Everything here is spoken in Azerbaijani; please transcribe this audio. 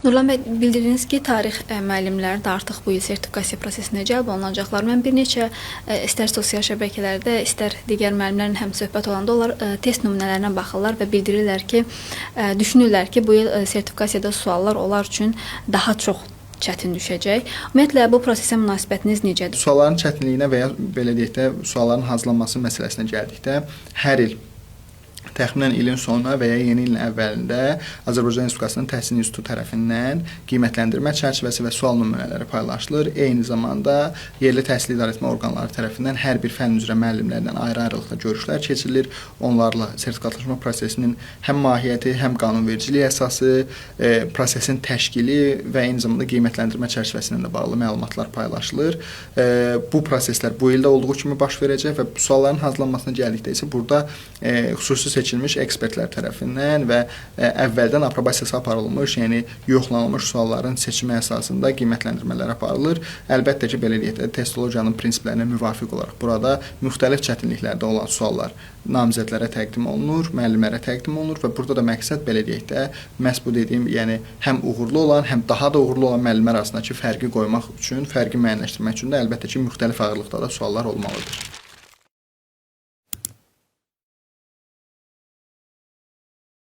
Nurlan bəy, bildirdiniz ki, tarix müəllimləri də artıq bu il sertifikasiya prosesinə cəlb olunacaqlar. Mən bir neçə istər sosial şəbəkələrdə, istər digər müəllimlərin həm söhbət olanda onlar test nümunələrinə baxırlar və bildirirlər ki, düşünürlər ki, bu il sertifikasiyada suallar onlar üçün daha çox çətin düşəcək. Ümumiyyətlə, bu prosesə münasibətiniz necədir? Sualların çətinliyinə və ya belə deyək də, sualların hazırlanması məsələsinə gəldikdə, hər il təxminən ilin sonuna və ya yeni ilin əvvəlində Azərbaycan Respublikasının Təhsil İnstitutu tərəfindən qiymətləndirmə çərçivəsi və sual nümunələri paylaşılır. Eyni zamanda yerli təhsil idarəetmə orqanları tərəfindən hər bir fənn üzrə müəllimlərlə ayrı-ayrılıqda görüşlər keçirilir. Onlarla sertifikatlaşma prosesinin həm mahiyyəti, həm qanunvericiliyi əsası, prosesin təşkili və eyni zamanda qiymətləndirmə çərçivəsi ilə də bağlı məlumatlar paylaşılır. Bu proseslər bu ildə olduğu kimi baş verəcək və sualların hazırlanmasına gəldikdə isə burada xüsusi seçilmiş ekspertlər tərəfindən və əvvəldən aprobasiyası aparılmış, yəni yoxlanılmış sualların seçimi əsasında qiymətləndirmələr aparılır. Əlbəttə ki, belə deyək də, testologiyanın prinsiplərinə müvafiq olaraq burada müxtəlif çətinliklərdə olan suallar namizədlərə təqdim olunur, müəllimlərə təqdim olunur və burada da məqsəd belə deyək də, məhz bu dediyim, yəni həm uğurlu olan, həm daha da uğurlu olan müəllimlər arasındakı fərqi qoymaq üçün, fərqi müəyyənləşdirmək üçün də əlbəttə ki, müxtəlif ağırlıqda da suallar olmalıdır.